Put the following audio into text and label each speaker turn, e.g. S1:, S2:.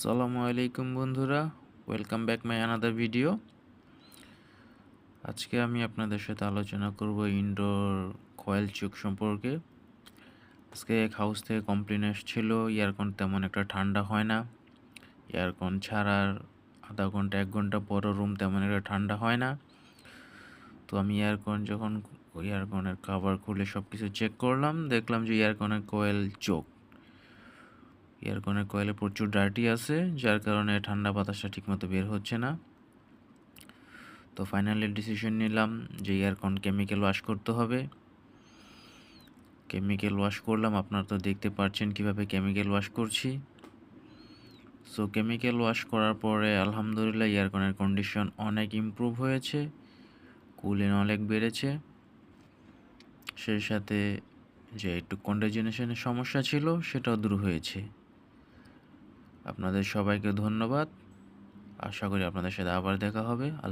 S1: আসসালামু আলাইকুম বন্ধুরা, welcome back my another video. আজকে আমি আপনাদের সাথে আলোচনা করব ইনডোর কয়েল চোক সম্পর্কে। আজকে এক হাউস থেকে কমপ্লেন এসেছিল এয়ারকন তেমন একটা ঠান্ডা হয় না। এয়ারকন ছাড়ার আধা ঘন্টা 1 ঘন্টা পরও রুম তেমন একটা ঠান্ডা হয় না। তো আমি এয়ারকনের কভার খুলে সব কিছু চেক করলাম, দেখলাম যে এয়ারকনের কয়েলে প্রচুর ডার্টি আছে, যার কারণে ঠান্ডা বাতাসটা ঠিকমতো বের হচ্ছে না। তো ফাইনালি ডিসিশন নিলাম যে এয়ারকন কেমিক্যাল ওয়াশ করতে হবে। কেমিক্যাল ওয়াশ করলাম, আপনারা তো দেখতে পাচ্ছেন কিভাবে কেমিক্যাল ওয়াশ করছি। সো কেমিক্যাল ওয়াশ করার পরে আলহামদুলিল্লাহ এয়ারকনের কন্ডিশন অনেক ইমপ্রুভ হয়েছে, কুলিং অনেক বেড়েছে। সেই সাথে যে একটু কন্ডিশনের সমস্যা ছিল সেটাও দূর হয়েছে। আপনাদের সবাইকে ধন্যবাদ। আশা করি আপনাদের সাথে আবার দেখা হবে। আল্লাহ।